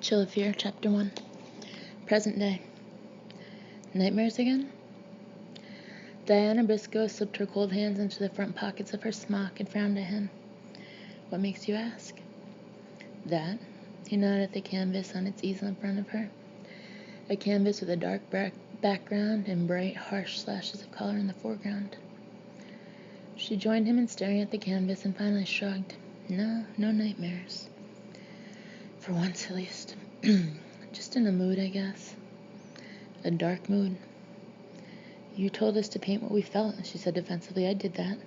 COF Chapter One. Present day. Nightmares again? Diana Briscoe slipped her cold hands into the front pockets of her smock and frowned at him. What makes you ask? That. He nodded at the canvas on its easel in front of her. A canvas with a dark background and bright, harsh slashes of color in the foreground. She joined him in staring at the canvas and finally shrugged. No nightmares. For once, at least. Just in a mood, I guess. A dark mood. You told us to paint what we felt, she said defensively. I did that.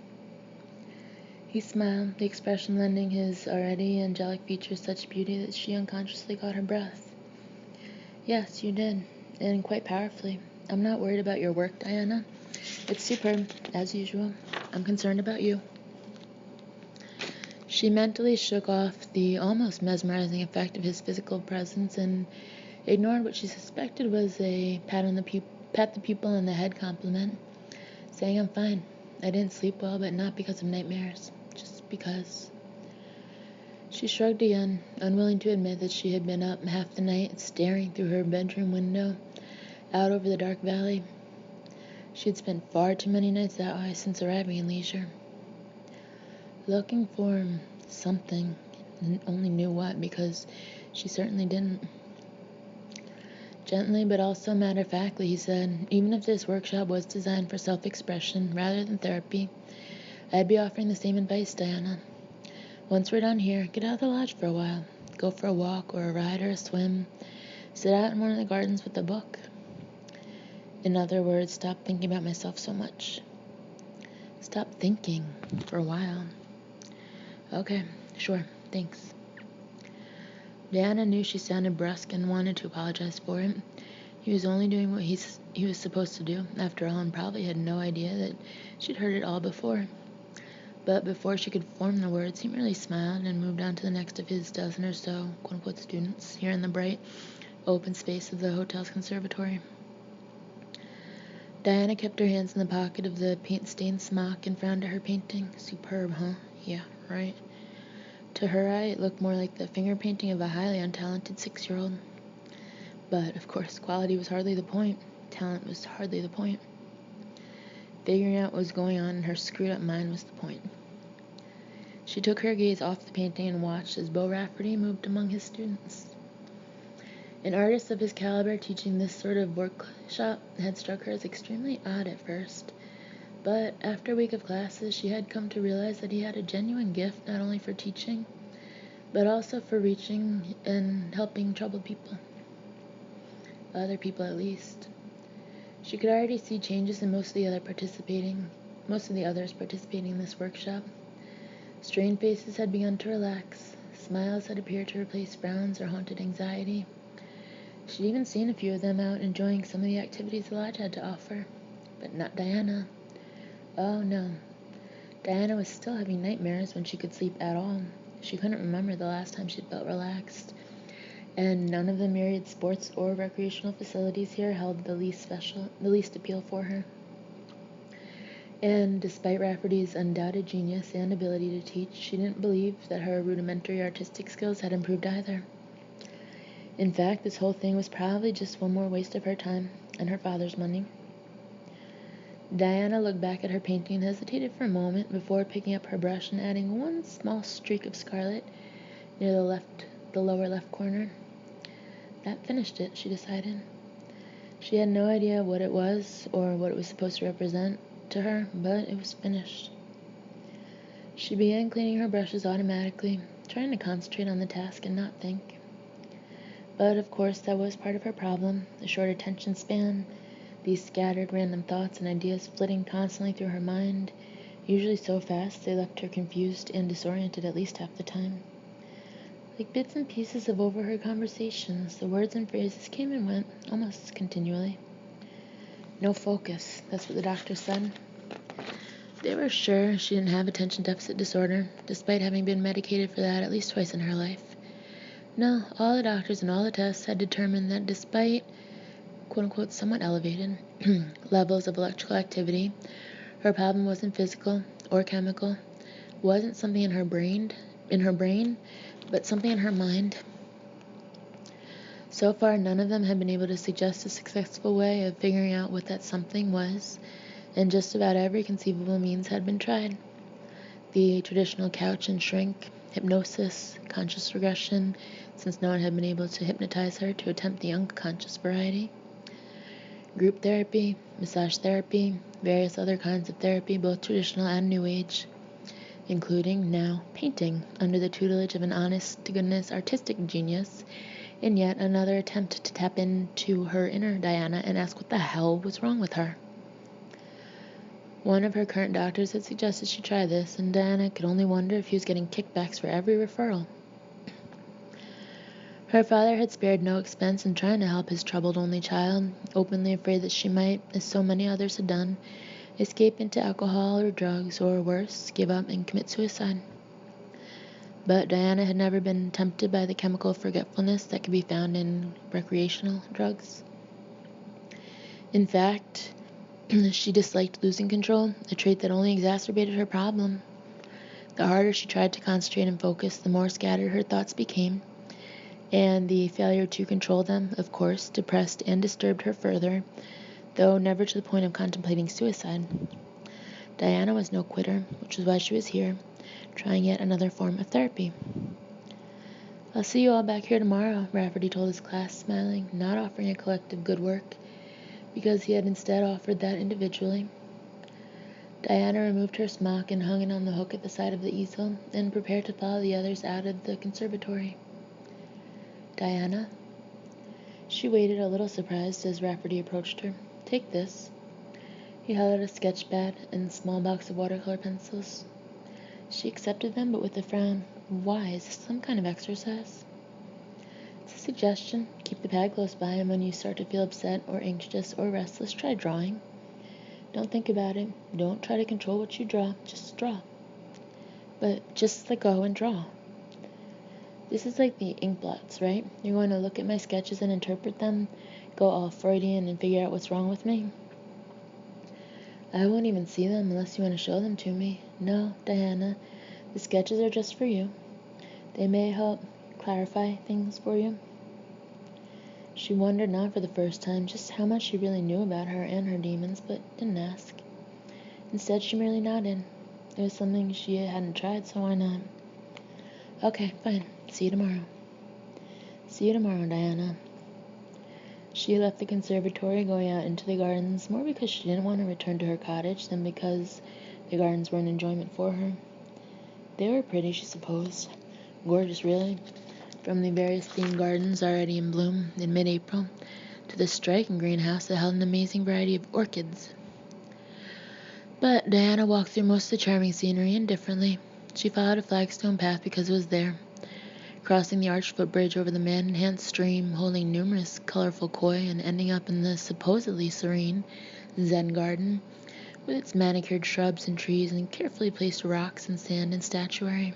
He smiled, the expression lending his already angelic features such beauty that she unconsciously caught her breath. Yes, you did, and quite powerfully. I'm not worried about your work, Diana. It's superb, as usual. I'm concerned about you. She mentally shook off the almost mesmerizing effect of his physical presence and ignored what she suspected was a pat the pupil on the head compliment, saying, I'm fine. I didn't sleep well, but not because of nightmares. Just because. She shrugged again, unwilling to admit that she had been up half the night, staring through her bedroom window, out over the dark valley. She had spent far too many nights that way since arriving in Leisure. Looking for something, and only knew what, because she certainly didn't. Gently, but also matter-of-factly, he said, even if this workshop was designed for self-expression rather than therapy, I'd be offering the same advice, Diana. Once we're done here, get out of the lodge for a while. Go for a walk or a ride or a swim. Sit out in one of the gardens with a book. In other words, stop thinking about myself so much. Stop thinking for a while. Okay, sure, thanks. Diana knew she sounded brusque and wanted to apologize for it. He was only doing what he was supposed to do, after all, and probably had no idea that she'd heard it all before. But before she could form the words, he merely smiled and moved on to the next of his dozen or so, quote-unquote, students, here in the bright, open space of the hotel's conservatory. Diana kept her hands in the pocket of the paint-stained smock and frowned at her painting. Superb, huh? Yeah, right. To her eye, it looked more like the finger painting of a highly untalented 6-year-old. But, of course, quality was hardly the point. Talent was hardly the point. Figuring out what was going on in her screwed-up mind was the point. She took her gaze off the painting and watched as Beau Rafferty moved among his students. An artist of his caliber teaching this sort of workshop had struck her as extremely odd at first. But after a week of classes, she had come to realize that he had a genuine gift not only for teaching, but also for reaching and helping troubled people. Other people, at least. She could already see changes in most of the others participating in this workshop. Strained faces had begun to relax. Smiles had appeared to replace frowns or haunted anxiety. She'd even seen a few of them out enjoying some of the activities the lodge had to offer. But not Diana. Oh, no. Diana was still having nightmares when she could sleep at all. She couldn't remember the last time she'd felt relaxed. And none of the myriad sports or recreational facilities here held the least appeal for her. And despite Rafferty's undoubted genius and ability to teach, she didn't believe that her rudimentary artistic skills had improved either. In fact, this whole thing was probably just one more waste of her time and her father's money. Diana looked back at her painting and hesitated for a moment before picking up her brush and adding one small streak of scarlet near the lower left corner. That finished it, she decided. She had no idea what it was or what it was supposed to represent to her, but it was finished. She began cleaning her brushes automatically, trying to concentrate on the task and not think. But, of course, that was part of her problem, the short attention span, these scattered random thoughts and ideas flitting constantly through her mind, usually so fast they left her confused and disoriented at least half the time. Like bits and pieces of overheard conversations, the words and phrases came and went almost continually. No focus, that's what the doctor said. They were sure she didn't have attention deficit disorder, despite having been medicated for that at least twice in her life. No, all the doctors and all the tests had determined that despite, quote-unquote, somewhat elevated levels of electrical activity, her problem wasn't physical or chemical, wasn't something in her brain, but something in her mind. So far, none of them had been able to suggest a successful way of figuring out what that something was, and just about every conceivable means had been tried. The traditional couch and shrink, hypnosis, conscious regression, since no one had been able to hypnotize her to attempt the unconscious variety, group therapy, massage therapy, various other kinds of therapy, both traditional and new age, including, now, painting, under the tutelage of an honest-to-goodness artistic genius, in yet another attempt to tap into her inner Diana and ask what the hell was wrong with her. One of her current doctors had suggested she try this, and Diana could only wonder if he was getting kickbacks for every referral. Her father had spared no expense in trying to help his troubled only child, openly afraid that she might, as so many others had done, escape into alcohol or drugs, or worse, give up and commit suicide. But Diana had never been tempted by the chemical forgetfulness that could be found in recreational drugs. In fact, she disliked losing control, a trait that only exacerbated her problem. The harder she tried to concentrate and focus, the more scattered her thoughts became, and the failure to control them, of course, depressed and disturbed her further, though never to the point of contemplating suicide. Diana was no quitter, which was why she was here, trying yet another form of therapy. "I'll see you all back here tomorrow," Rafferty told his class, smiling, not offering a collective good work, because he had instead offered that individually. Diana removed her smock and hung it on the hook at the side of the easel, and prepared to follow the others out of the conservatory. "Diana?" She waited, a little surprised, as Rafferty approached her. "Take this." He held out a sketch pad and a small box of watercolor pencils. She accepted them, but with a frown. "Why? Is this some kind of exercise?" "It's a suggestion. Keep the pad close by, and when you start to feel upset or anxious or restless, try drawing. Don't think about it. Don't try to control what you draw. Just draw. But just let go and draw. This is like the ink blots, right? You're going to look at my sketches and interpret them, go all Freudian and figure out what's wrong with me? I won't even see them unless you want to show them to me. No, Diana, the sketches are just for you. They may help clarify things for you." She wondered, not for the first time, just how much she really knew about her and her demons, but didn't ask. Instead, she merely nodded. It was something she hadn't tried, so why not? "Okay, fine. See you tomorrow." "See you tomorrow, Diana." She left the conservatory, going out into the gardens, more because she didn't want to return to her cottage than because the gardens were an enjoyment for her. They were pretty, she supposed. Gorgeous, really. From the various themed gardens already in bloom in mid-April to the striking greenhouse that held an amazing variety of orchids. But Diana walked through most of the charming scenery indifferently. She followed a flagstone path because it was there, crossing the arched footbridge over the man-enhanced stream, holding numerous colorful koi, and ending up in the supposedly serene Zen garden, with its manicured shrubs and trees and carefully placed rocks and sand and statuary.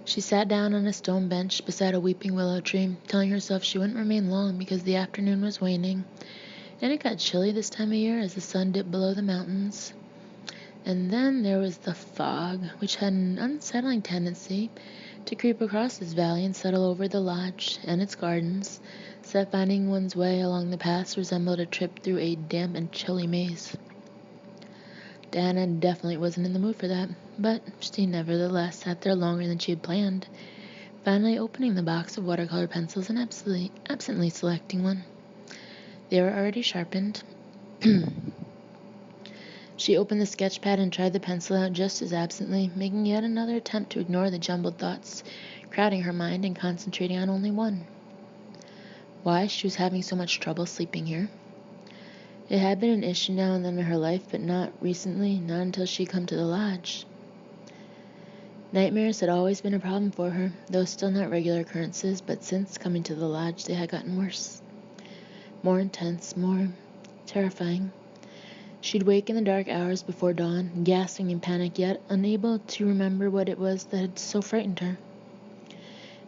She sat down on a stone bench beside a weeping willow tree, telling herself she wouldn't remain long because the afternoon was waning, and it got chilly this time of year as the sun dipped below the mountains. And then there was the fog, which had an unsettling tendency to creep across this valley and settle over the lodge and its gardens, so that finding one's way along the paths resembled a trip through a damp and chilly maze. Diana definitely wasn't in the mood for that, but she nevertheless sat there longer than she had planned, finally opening the box of watercolor pencils and absently selecting one. They were already sharpened. She opened the sketch pad and tried the pencil out just as absently, making yet another attempt to ignore the jumbled thoughts crowding her mind and concentrating on only one. Why she was having so much trouble sleeping here. It had been an issue now and then in her life, but not recently, not until she had come to the lodge. Nightmares had always been a problem for her, though still not regular occurrences, but since coming to the lodge they had gotten worse. More intense, more terrifying. She'd wake in the dark hours before dawn, gasping in panic, yet unable to remember what it was that had so frightened her.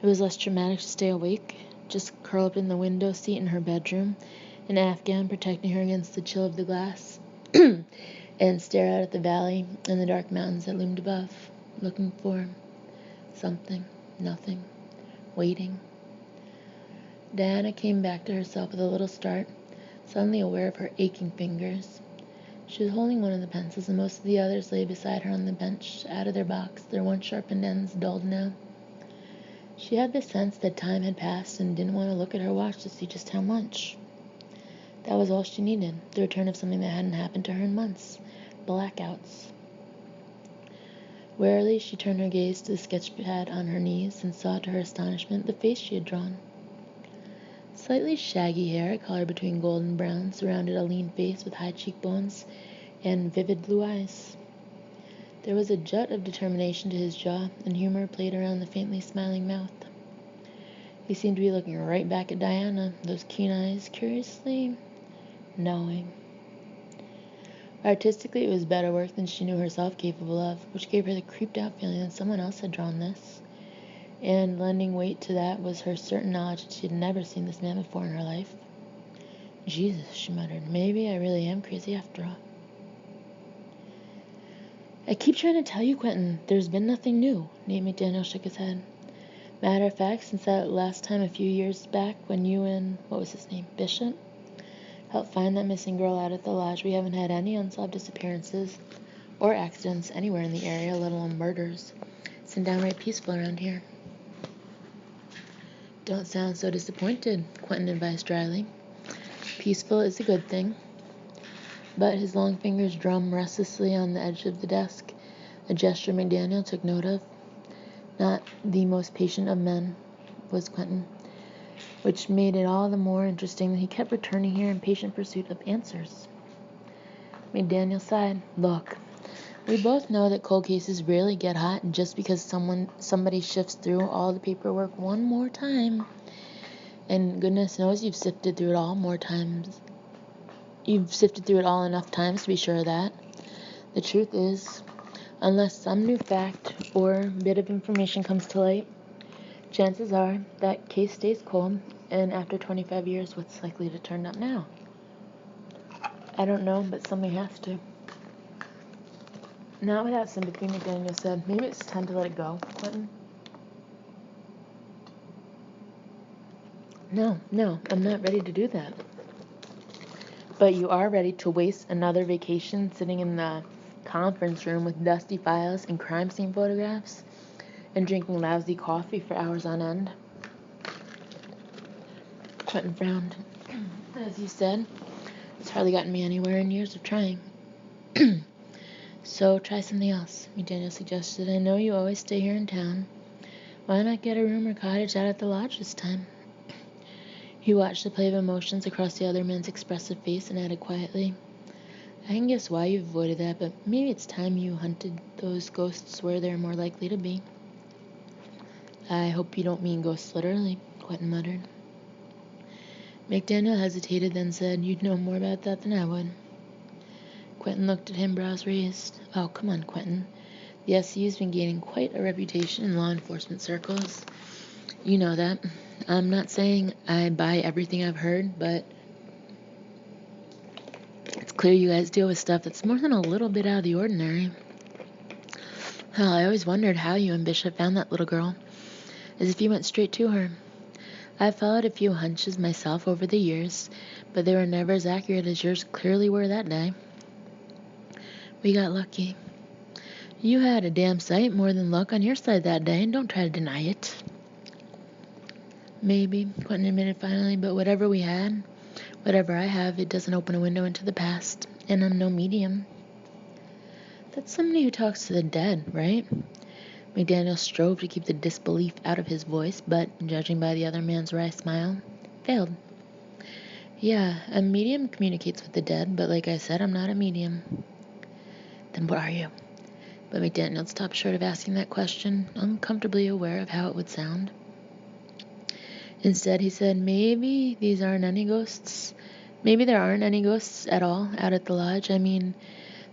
It was less traumatic to stay awake, just curl up in the window seat in her bedroom, an afghan protecting her against the chill of the glass, and stare out at the valley and the dark mountains that loomed above, looking for something, nothing, waiting. Diana came back to herself with a little start, suddenly aware of her aching fingers. She was holding one of the pencils, and most of the others lay beside her on the bench, out of their box, their once sharpened ends dulled now. She had the sense that time had passed and didn't want to look at her watch to see just how much. That was all she needed, the return of something that hadn't happened to her in months. Blackouts. Warily, she turned her gaze to the sketch pad on her knees and saw, to her astonishment, the face she had drawn. Slightly shaggy hair, a color between gold and brown, surrounded a lean face with high cheekbones and vivid blue eyes. There was a jut of determination to his jaw, and humor played around the faintly smiling mouth. He seemed to be looking right back at Diana, those keen eyes curiously knowing. Artistically, it was better work than she knew herself capable of, which gave her the creeped-out feeling that someone else had drawn this. And lending weight to that was her certain knowledge that she had never seen this man before in her life. Jesus, she muttered, maybe I really am crazy after all. I keep trying to tell you, Quentin, there's been nothing new. Nate McDaniel shook his head. Matter of fact, since that last time a few years back when you and, what was his name, Bishop, helped find that missing girl out at the lodge, we haven't had any unsolved disappearances or accidents anywhere in the area, let alone murders. It's been downright peaceful around here. Don't sound so disappointed, Quentin advised dryly. Peaceful is a good thing. But his long fingers drummed restlessly on the edge of the desk, a gesture McDaniel took note of. Not the most patient of men was Quentin, which made it all the more interesting that he kept returning here in patient pursuit of answers. McDaniel sighed. Look, we both know that cold cases rarely get hot just because somebody shifts through all the paperwork one more time. And goodness knows you've sifted through it all more times. You've sifted through it all enough times to be sure of that. The truth is, unless some new fact or bit of information comes to light, chances are that case stays cold, and after 25 years, what's likely to turn up now? I don't know, but something has to. Not without sympathy, McDaniel said. Maybe it's time to let it go, Quentin. No, I'm not ready to do that. But you are ready to waste another vacation sitting in the conference room with dusty files and crime scene photographs and drinking lousy coffee for hours on end? Quentin frowned. As you said, it's hardly gotten me anywhere in years of trying. So try something else, McDaniel suggested. I know you always stay here in town. Why not get a room or cottage out at the lodge this time? He watched the play of emotions across the other man's expressive face and added quietly, I can guess why you've avoided that, but maybe it's time you hunted those ghosts where they're more likely to be. I hope you don't mean ghosts literally, Quentin muttered. McDaniel hesitated, then said, You'd know more about that than I would. Quentin looked at him, brows raised. Oh, come on, Quentin. The SCU's been gaining quite a reputation in law enforcement circles. You know that. I'm not saying I buy everything I've heard, but it's clear you guys deal with stuff that's more than a little bit out of the ordinary. Hell, I always wondered how you and Bishop found that little girl, as if you went straight to her. I've followed a few hunches myself over the years, but they were never as accurate as yours clearly were that day. We got lucky. You had a damn sight more than luck on your side that day, and don't try to deny it. Maybe, Quentin admitted finally, but whatever we had, whatever I have, it doesn't open a window into the past, and I'm no medium. That's somebody who talks to the dead, right? McDaniel strove to keep the disbelief out of his voice, but, judging by the other man's wry smile, failed. Yeah, a medium communicates with the dead, but like I said, I'm not a medium. Then what are you? But McDaniel stopped short of asking that question, uncomfortably aware of how it would sound. Instead, he said, maybe these aren't any ghosts. Maybe there aren't any ghosts at all out at the lodge. I mean,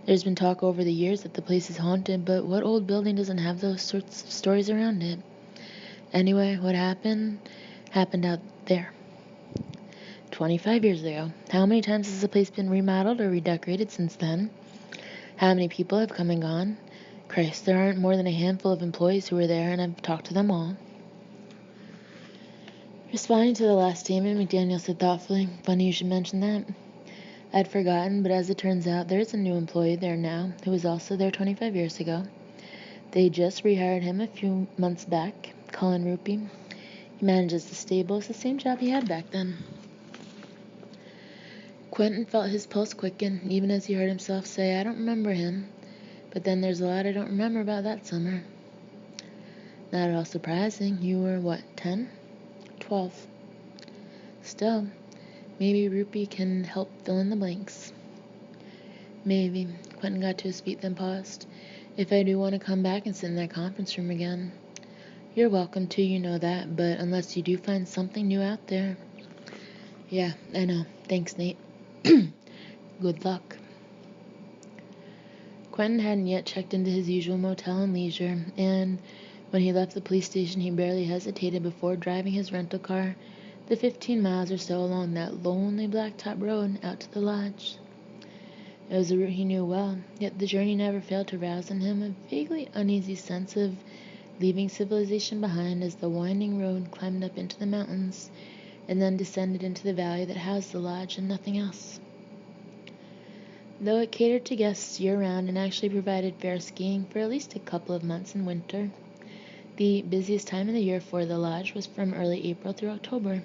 there's been talk over the years that the place is haunted, but what old building doesn't have those sorts of stories around it? Anyway, what happened out there. 25 years ago. How many times has the place been remodeled or redecorated since then? How many people have come and gone? Christ, there aren't more than a handful of employees who were there, and I've talked to them all. Responding to the last statement, McDaniel said thoughtfully, "Funny you should mention that. I'd forgotten, but as it turns out, there's a new employee there now who was also there 25 years ago. They just rehired him a few months back, Colin Rupee. He manages the stable. It's the same job he had back then." Quentin felt his pulse quicken, even as he heard himself say, "I don't remember him, but then there's a lot I don't remember about that summer." "Not at all surprising. You were, what, 10? 12. Still, maybe Rupee can help fill in the blanks." "Maybe." Quentin got to his feet, then paused. "If I do want to come back and sit in that conference room again." "You're welcome to, you know that, but unless you do find something new out there." "Yeah, I know. Thanks, Nate." "Good luck." Quentin hadn't yet checked into his usual motel in Leisure, and when he left the police station he barely hesitated before driving his rental car the 15 miles or so along that lonely blacktop road out to the lodge. It was a route he knew well, yet the journey never failed to rouse in him a vaguely uneasy sense of leaving civilization behind as the winding road climbed up into the mountains and then descended into the valley that housed the lodge and nothing else. Though it catered to guests year-round and actually provided fair skiing for at least a couple of months in winter, the busiest time of the year for the lodge was from early April through October.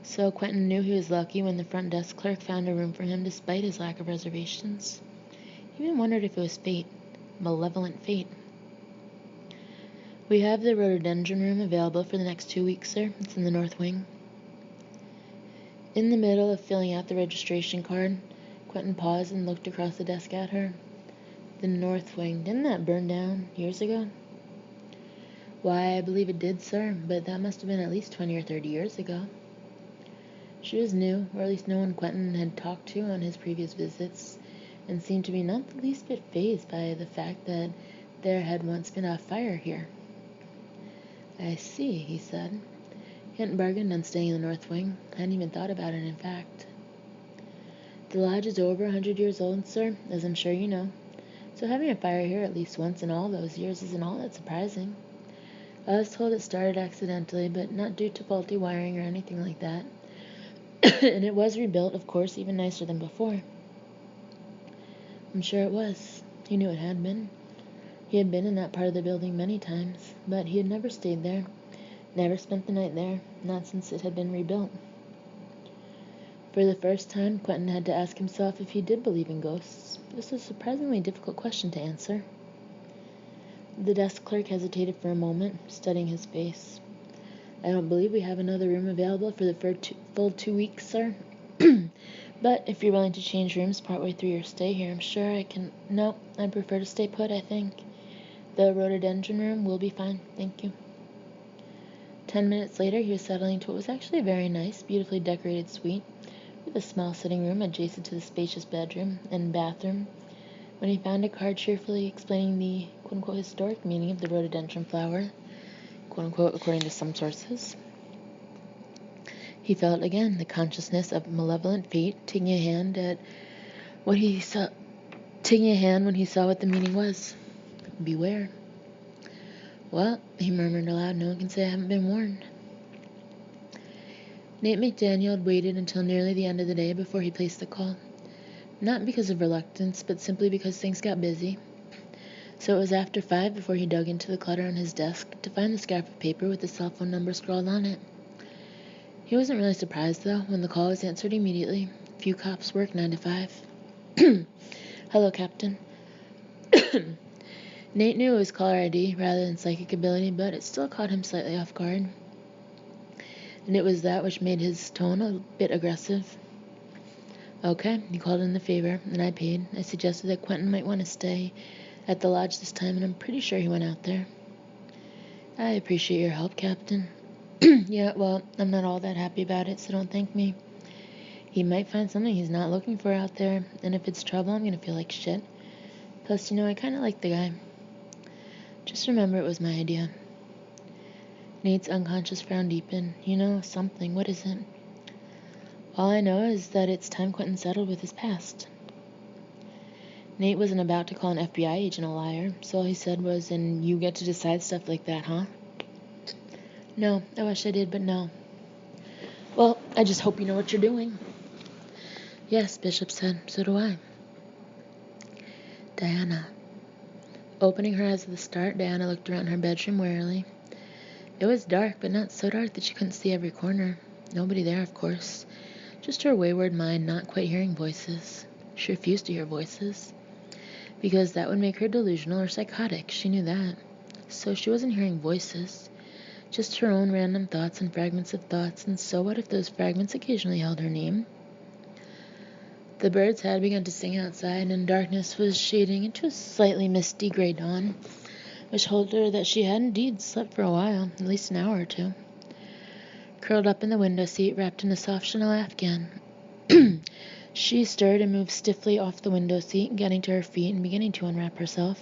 So Quentin knew he was lucky when the front desk clerk found a room for him despite his lack of reservations. He even wondered if it was fate, malevolent fate. "We have the rhododendron room available for the next 2 weeks, sir. It's in the north wing." In the middle of filling out the registration card, Quentin paused and looked across the desk at her. "The north wing, didn't that burn down years ago?" "Why, I believe it did, sir, but that must have been at least 20 or 30 years ago." She was new, or at least no one Quentin had talked to on his previous visits, and seemed to be not the least bit fazed by the fact that there had once been a fire here. "I see," he said. He hadn't bargained on staying in the north wing. Hadn't even thought about it, in fact. "The lodge is over 100 years old, sir, as I'm sure you know, so having a fire here at least once in all those years isn't all that surprising. I was told it started accidentally, but not due to faulty wiring or anything like that. And it was rebuilt, of course, even nicer than before." I'm sure it was. He knew it had been. He had been in that part of the building many times, but he had never stayed there, never spent the night there, not since it had been rebuilt. For the first time, Quentin had to ask himself if he did believe in ghosts. This was a surprisingly difficult question to answer. The desk clerk hesitated for a moment, studying his face. "I don't believe we have another room available for the full 2 weeks, sir. But if you're willing to change rooms partway through your stay here, I'm sure I can—" "No, I'd prefer to stay put, I think. The rhododendron room will be fine, thank you." 10 minutes later, he was settling into what was actually a very nice, beautifully decorated suite, with a small sitting room adjacent to the spacious bedroom and bathroom, when he found a card cheerfully explaining the quote-unquote historic meaning of the rhododendron flower, quote-unquote according to some sources. He felt again the consciousness of malevolent fate taking a hand when he saw what the meaning was. Beware. "Well," he murmured aloud, "no one can say I haven't been warned." Nate McDaniel had waited until nearly the end of the day before he placed the call. Not because of reluctance, but simply because things got busy. So it was after 5 before he dug into the clutter on his desk to find the scrap of paper with the cell phone number scrawled on it. He wasn't really surprised, though, when the call was answered immediately. Few cops work 9 to 5. "Hello, Captain." Nate knew it was caller ID rather than psychic ability, but it still caught him slightly off guard. And it was that which made his tone a bit aggressive. "Okay, you called in the favor, and I paid. I suggested that Quentin might want to stay at the lodge this time, and I'm pretty sure he went out there." "I appreciate your help, Captain." "Yeah, well, I'm not all that happy about it, so don't thank me. He might find something he's not looking for out there, and if it's trouble, I'm gonna feel like shit. Plus, I kinda like the guy. Just remember it was my idea." Nate's unconscious frown deepened. Something. What is it?" "All I know is that it's time Quentin settled with his past." Nate wasn't about to call an FBI agent a liar, so all he said was, "And you get to decide stuff like that, huh?" "No, I wish I did, but no. Well, I just hope you know what you're doing. Yes, Bishop said. So do I. Diana. Opening her eyes at the start, Diana looked around her bedroom warily. It was dark, but not so dark that she couldn't see every corner. Nobody there, of course. Just her wayward mind not quite hearing voices. She refused to hear voices, because that would make her delusional or psychotic. She knew that. So she wasn't hearing voices, just her own random thoughts and fragments of thoughts, and so what if those fragments occasionally held her name? The birds had begun to sing outside, and darkness was shading into a slightly misty gray dawn, which told her that she had indeed slept for a while, at least an hour or two. Curled up in the window seat, wrapped in a soft Chanel afghan, she stirred and moved stiffly off the window seat, getting to her feet and beginning to unwrap herself.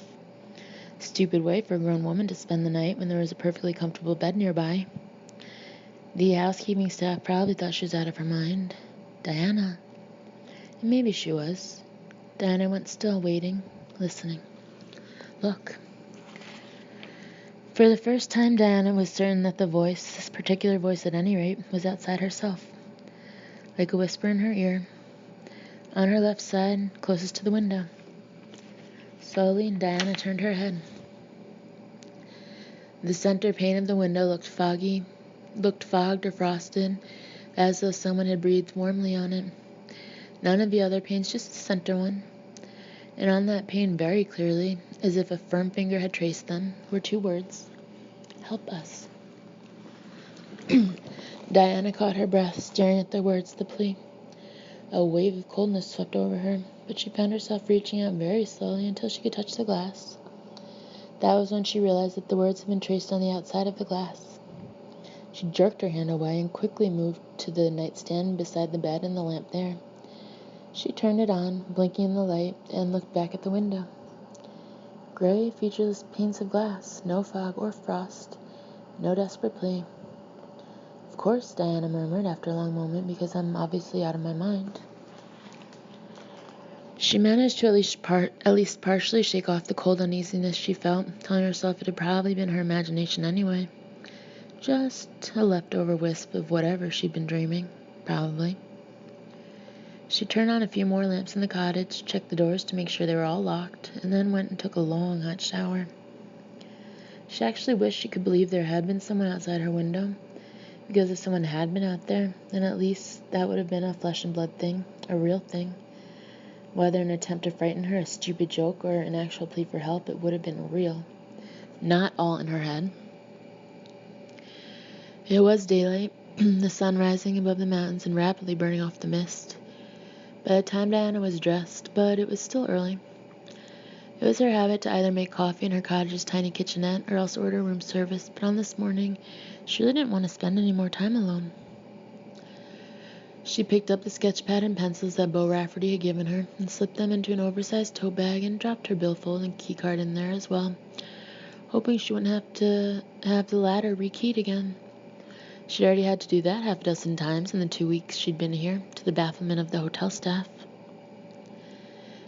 Stupid way for a grown woman to spend the night when there was a perfectly comfortable bed nearby. The housekeeping staff probably thought she was out of her mind. Diana. And maybe she was. Diana went still, waiting, listening. Look. For the first time, Diana was certain that the voice, this particular voice at any rate, was outside herself. Like a whisper in her ear. On her left side, closest to the window. Slowly, Diana turned her head. The center pane of the window looked fogged or frosted, as though someone had breathed warmly on it. None of the other panes, just the center one. And on that pane very clearly, as if a firm finger had traced them, were two words. Help us. Diana caught her breath, staring at the words, the plea. A wave of coldness swept over her, but she found herself reaching out very slowly until she could touch the glass. That was when she realized that the words had been traced on the outside of the glass. She jerked her hand away and quickly moved to the nightstand beside the bed and the lamp there. She turned it on, blinking in the light, and looked back at the window. Gray, featureless panes of glass, no fog or frost, no desperate plea. Of course, Diana murmured after a long moment, because I'm obviously out of my mind. She managed to at least partially shake off the cold uneasiness she felt, telling herself it had probably been her imagination anyway. Just a leftover wisp of whatever she'd been dreaming, probably. She turned on a few more lamps in the cottage, checked the doors to make sure they were all locked, and then went and took a long, hot shower. She actually wished she could believe there had been someone outside her window, because if someone had been out there, then at least that would have been a flesh and blood thing, a real thing. Whether an attempt to frighten her, a stupid joke, or an actual plea for help, it would have been real. Not all in her head. It was daylight, the sun rising above the mountains and rapidly burning off the mist. By the time Diana was dressed, but it was still early. It was her habit to either make coffee in her cottage's tiny kitchenette or else order room service, but on this morning, she really didn't want to spend any more time alone. She picked up the sketch pad and pencils that Beau Rafferty had given her and slipped them into an oversized tote bag and dropped her billfold and keycard in there as well, hoping she wouldn't have to have the latter rekeyed again. She'd already had to do that half a dozen times in the 2 weeks she'd been here, to the bafflement of the hotel staff.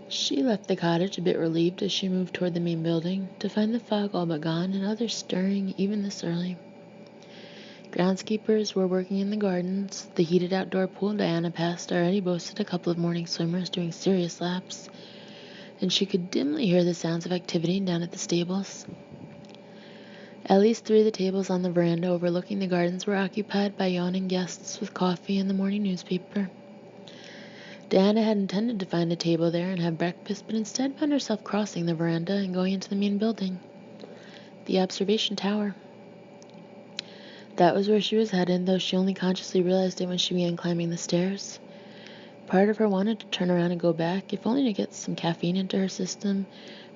She left the cottage a bit relieved as she moved toward the main building, to find the fog all but gone and others stirring even this early. Groundskeepers were working in the gardens. The heated outdoor pool Diana passed already boasted a couple of morning swimmers doing serious laps, and she could dimly hear the sounds of activity down at the stables. At least 3 of the tables on the veranda overlooking the gardens were occupied by yawning guests with coffee and the morning newspaper. Diana had intended to find a table there and have breakfast, but instead found herself crossing the veranda and going into the main building, the observation tower. That was where she was headed, though she only consciously realized it when she began climbing the stairs. Part of her wanted to turn around and go back, if only to get some caffeine into her system,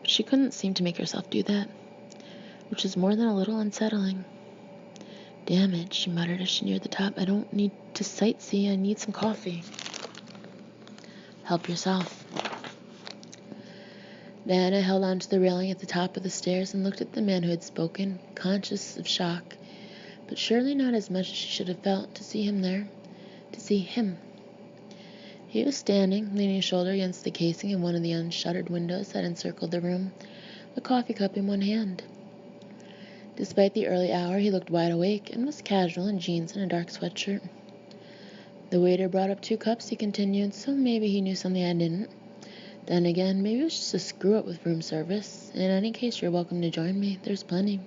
but she couldn't seem to make herself do that, which was more than a little unsettling. Damn it, she muttered as she neared the top. I don't need to sightsee, I need some coffee. Help yourself. Diana held onto the railing at the top of the stairs and looked at the man who had spoken, conscious of shock, but surely not as much as she should have felt to see him there, to see him. He was standing, leaning a shoulder against the casing of one of the unshuttered windows that encircled the room, a coffee cup in one hand. Despite the early hour, he looked wide awake and was casual in jeans and a dark sweatshirt. The waiter brought up 2 cups, he continued, so maybe he knew something I didn't. Then again, maybe it was just a screw-up with room service. In any case, you're welcome to join me. There's plenty.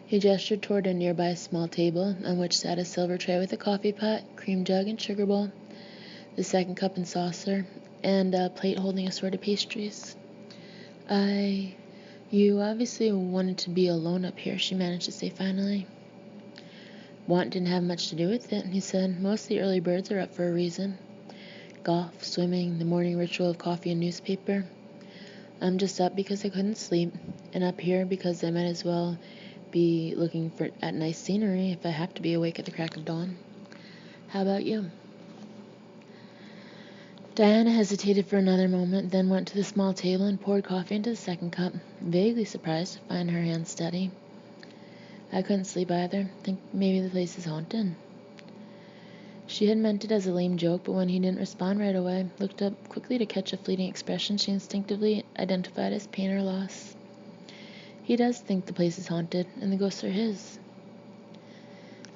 He gestured toward a nearby small table, on which sat a silver tray with a coffee pot, cream jug, and sugar bowl, the second cup and saucer, and a plate holding assorted pastries. You obviously wanted to be alone up here, she managed to say finally. Want didn't have much to do with it, he said. Most of the early birds are up for a reason. Golf, swimming, the morning ritual of coffee and newspaper. I'm just up because I couldn't sleep, and up here because I might as well be looking at nice scenery if I have to be awake at the crack of dawn. How about you? Diana hesitated for another moment, then went to the small table and poured coffee into the second cup, vaguely surprised to find her hand steady. I couldn't sleep either. Think maybe the place is haunted. She had meant it as a lame joke, but when he didn't respond right away, looked up quickly to catch a fleeting expression she instinctively identified as pain or loss. He does think the place is haunted, and the ghosts are his.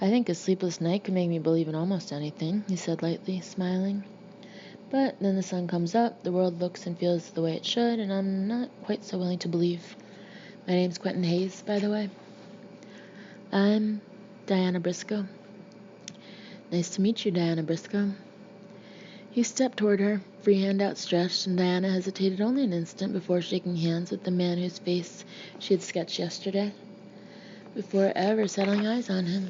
I think a sleepless night could make me believe in almost anything, he said lightly, smiling. But then the sun comes up, the world looks and feels the way it should, and I'm not quite so willing to believe. My name's Quentin Hayes, by the way. I'm Diana Briscoe. Nice to meet you, Diana Briscoe. He stepped toward her, free hand outstretched, and Diana hesitated only an instant before shaking hands with the man whose face she had sketched yesterday, before ever settling eyes on him.